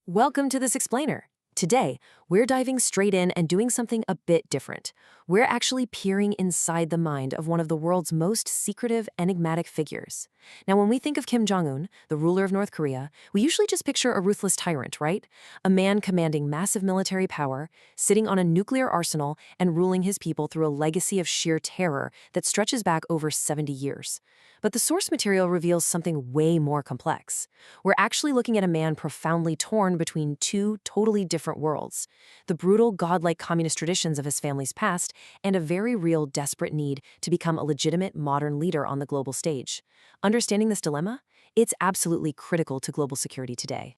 Welcome to This Explainer. Today, we're diving straight in and doing something a bit different. We're actually peering inside the mind of one of the world's most secretive, enigmatic figures. Now, when we think of Kim Jong-un, the ruler of North Korea, we usually just picture a ruthless tyrant, right? A man commanding massive military power, sitting on a nuclear arsenal, and ruling his people through a legacy of sheer terror that stretches back over 70 years. But the source material reveals something way more complex. We're actually looking at a man profoundly torn between two totally different worlds: the brutal, godlike communist traditions of his family's past and a very real, desperate need to become a legitimate modern leader on the global stage. Understanding this dilemma? It's absolutely critical to global security today.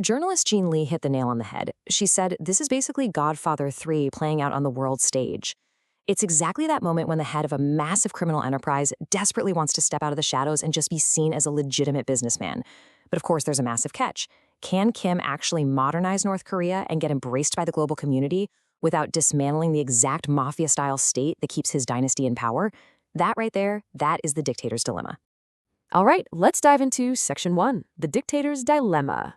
Journalist Jean Lee hit the nail on the head. She said, this is basically Godfather 3 playing out on the world stage. It's exactly that moment when the head of a massive criminal enterprise desperately wants to step out of the shadows and just be seen as a legitimate businessman. But of course, there's a massive catch. Can Kim actually modernize North Korea and get embraced by the global community without dismantling the exact mafia-style state that keeps his dynasty in power? That right there, that is the dictator's dilemma. All right, let's dive into Section 1, the dictator's dilemma.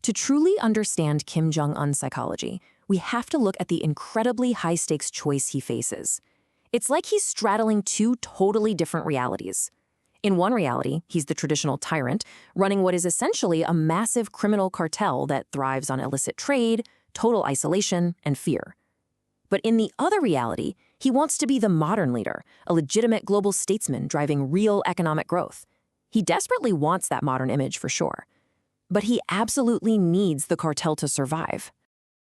To truly understand Kim Jong-un's psychology, we have to look at the incredibly high-stakes choice he faces. It's like he's straddling two totally different realities. In one reality, he's the traditional tyrant, running what is essentially a massive criminal cartel that thrives on illicit trade, total isolation, and fear. But in the other reality, he wants to be the modern leader, a legitimate global statesman driving real economic growth. He desperately wants that modern image for sure. But he absolutely needs the cartel to survive.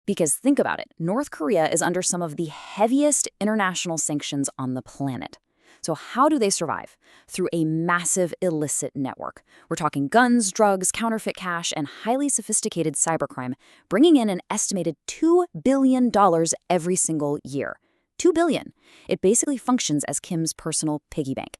Because think about it, North Korea is under some of the heaviest international sanctions on the planet. So how do they survive? Through a massive illicit network. We're talking guns, drugs, counterfeit cash, and highly sophisticated cybercrime, bringing in an estimated $2 billion every single year. $2 billion. It basically functions as Kim's personal piggy bank.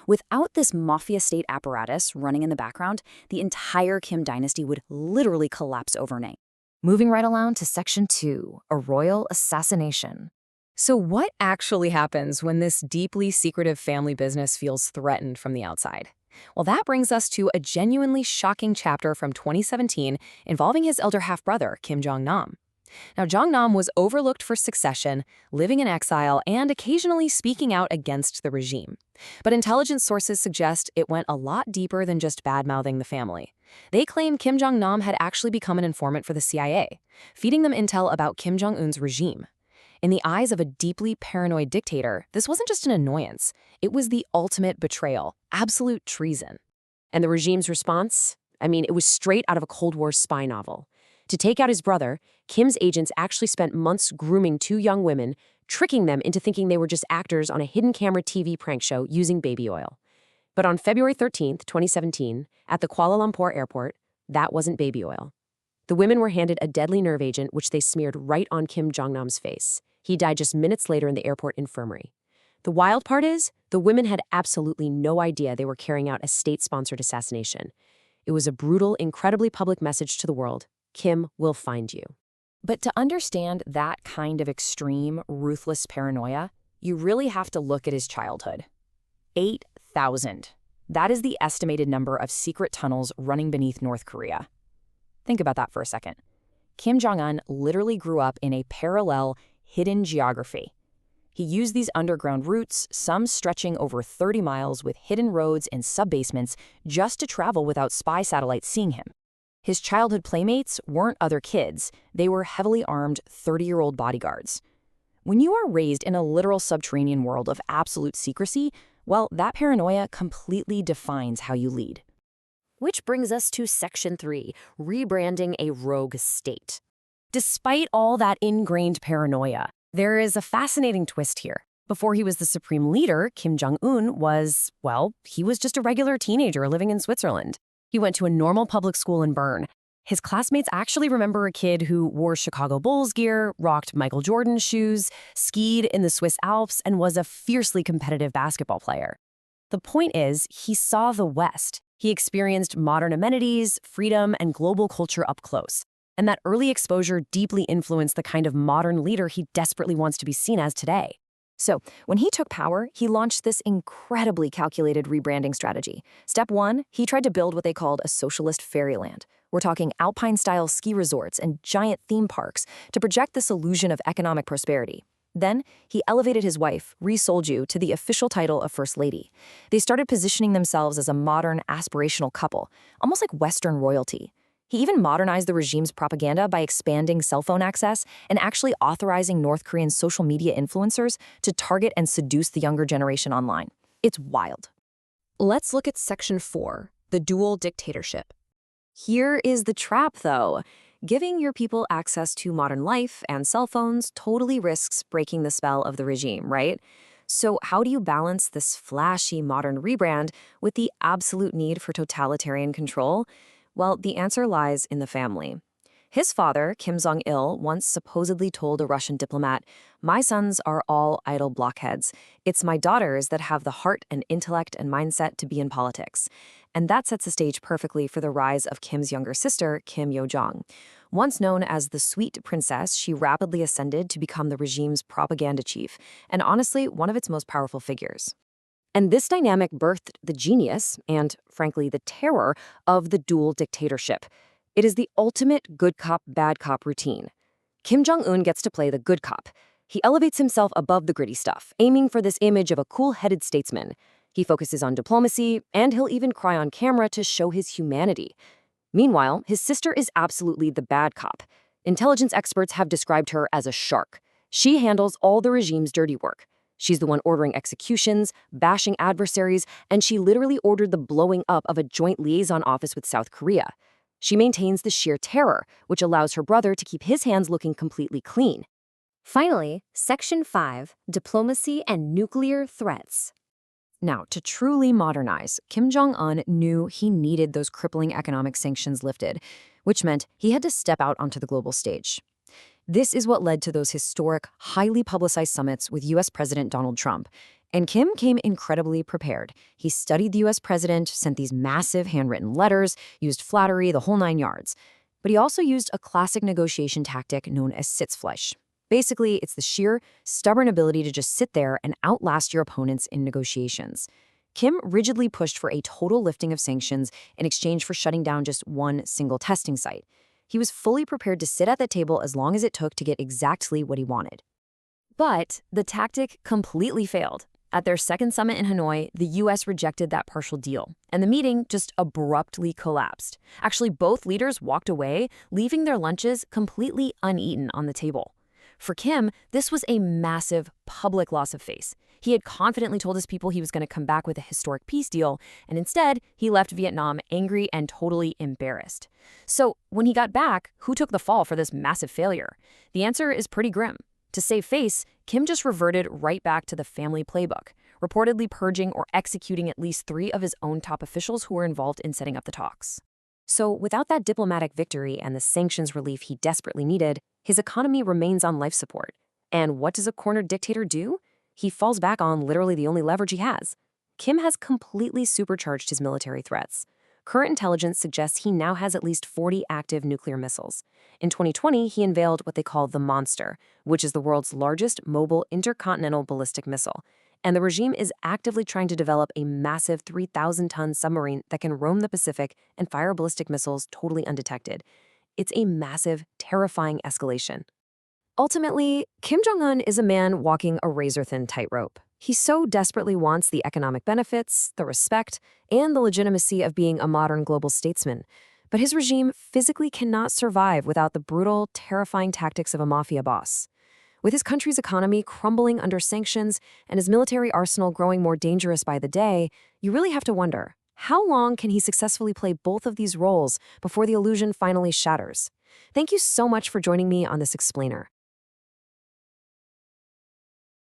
Without this mafia state apparatus running in the background, the entire Kim dynasty would literally collapse overnight. Moving right along to Section 2, a royal assassination. So what actually happens when this deeply secretive family business feels threatened from the outside? Well, that brings us to a genuinely shocking chapter from 2017 involving his elder half-brother, Kim Jong-nam. Now, Jong-nam was overlooked for succession, living in exile, and occasionally speaking out against the regime. But intelligence sources suggest it went a lot deeper than just bad-mouthing the family. They claim Kim Jong-nam had actually become an informant for the CIA, feeding them intel about Kim Jong-un's regime. In the eyes of a deeply paranoid dictator, this wasn't just an annoyance. It was the ultimate betrayal, absolute treason. And the regime's response? It was straight out of a Cold War spy novel. To take out his brother, Kim's agents actually spent months grooming two young women, tricking them into thinking they were just actors on a hidden camera TV prank show using baby oil. But on February 13, 2017, at the Kuala Lumpur airport, that wasn't baby oil. The women were handed a deadly nerve agent, which they smeared right on Kim Jong-nam's face. He died just minutes later in the airport infirmary. The wild part is, the women had absolutely no idea they were carrying out a state-sponsored assassination. It was a brutal, incredibly public message to the world: Kim will find you. But to understand that kind of extreme, ruthless paranoia, you really have to look at his childhood. 8,000. That is the estimated number of secret tunnels running beneath North Korea. Think about that for a second. Kim Jong-un literally grew up in a parallel, hidden geography. He used these underground routes, some stretching over 30 miles with hidden roads and sub-basements, just to travel without spy satellites seeing him. His childhood playmates weren't other kids. They were heavily armed 30-year-old bodyguards. When you are raised in a literal subterranean world of absolute secrecy, well, that paranoia completely defines how you lead. Which brings us to Section 3, rebranding a rogue state. Despite all that ingrained paranoia, there is a fascinating twist here. Before he was the supreme leader, Kim Jong-un was, he was just a regular teenager living in Switzerland. He went to a normal public school in Bern. His classmates actually remember a kid who wore Chicago Bulls gear, rocked Michael Jordan shoes, skied in the Swiss Alps, and was a fiercely competitive basketball player. The point is, he saw the West. He experienced modern amenities, freedom, and global culture up close. And that early exposure deeply influenced the kind of modern leader he desperately wants to be seen as today. So, when he took power, he launched this incredibly calculated rebranding strategy. Step 1, he tried to build what they called a socialist fairyland, We're talking alpine-style ski resorts and giant theme parks to project this illusion of economic prosperity. Then, he elevated his wife, Ri Solju, to the official title of First Lady. They started positioning themselves as a modern, aspirational couple, almost like Western royalty. He even modernized the regime's propaganda by expanding cell phone access and actually authorizing North Korean social media influencers to target and seduce the younger generation online. It's wild. Let's look at Section 4, the dual dictatorship. Here is the trap, though. Giving your people access to modern life and cell phones totally risks breaking the spell of the regime, right? So how do you balance this flashy modern rebrand with the absolute need for totalitarian control? Well, the answer lies in the family. His father, Kim Jong-il, once supposedly told a Russian diplomat, "My sons are all idle blockheads. It's my daughters that have the heart and intellect and mindset to be in politics." And that sets the stage perfectly for the rise of Kim's younger sister, Kim Yo-jong. Once known as the Sweet Princess, she rapidly ascended to become the regime's propaganda chief, and honestly, one of its most powerful figures. And this dynamic birthed the genius, and frankly, the terror of the dual dictatorship. It is the ultimate good cop, bad cop routine. Kim Jong-un gets to play the good cop. He elevates himself above the gritty stuff, aiming for this image of a cool-headed statesman. He focuses on diplomacy, and he'll even cry on camera to show his humanity. Meanwhile, his sister is absolutely the bad cop. Intelligence experts have described her as a shark. She handles all the regime's dirty work. She's the one ordering executions, bashing adversaries, and she literally ordered the blowing up of a joint liaison office with South Korea. She maintains the sheer terror, which allows her brother to keep his hands looking completely clean. Finally, Section 5, Diplomacy and Nuclear Threats. Now, to truly modernize, Kim Jong-un knew he needed those crippling economic sanctions lifted, which meant he had to step out onto the global stage. This is what led to those historic, highly publicized summits with U.S. President Donald Trump. And Kim came incredibly prepared. He studied the U.S. president, sent these massive handwritten letters, used flattery, the whole 9 yards. But he also used a classic negotiation tactic known as Sitzfleisch. Basically, it's the sheer, stubborn ability to just sit there and outlast your opponents in negotiations. Kim rigidly pushed for a total lifting of sanctions in exchange for shutting down just one single testing site. He was fully prepared to sit at the table as long as it took to get exactly what he wanted. But the tactic completely failed. At their second summit in Hanoi, the U.S. rejected that partial deal, and the meeting just abruptly collapsed. Actually, both leaders walked away, leaving their lunches completely uneaten on the table. For Kim, this was a massive public loss of face. He had confidently told his people he was going to come back with a historic peace deal, and instead, he left Vietnam angry and totally embarrassed. So, when he got back, who took the fall for this massive failure? The answer is pretty grim. To save face, Kim just reverted right back to the family playbook, reportedly purging or executing at least 3 of his own top officials who were involved in setting up the talks. So, without that diplomatic victory and the sanctions relief he desperately needed, his economy remains on life support. And what does a cornered dictator do? He falls back on literally the only leverage he has. Kim has completely supercharged his military threats. Current intelligence suggests he now has at least 40 active nuclear missiles. In 2020, he unveiled what they call the Monster, which is the world's largest mobile intercontinental ballistic missile. And the regime is actively trying to develop a massive 3,000-ton submarine that can roam the Pacific and fire ballistic missiles totally undetected. It's a massive, terrifying escalation. Ultimately, Kim Jong-un is a man walking a razor-thin tightrope. He so desperately wants the economic benefits, the respect, and the legitimacy of being a modern global statesman. But his regime physically cannot survive without the brutal, terrifying tactics of a mafia boss. With his country's economy crumbling under sanctions and his military arsenal growing more dangerous by the day, you really have to wonder, how long can he successfully play both of these roles before the illusion finally shatters? Thank you so much for joining me on this explainer.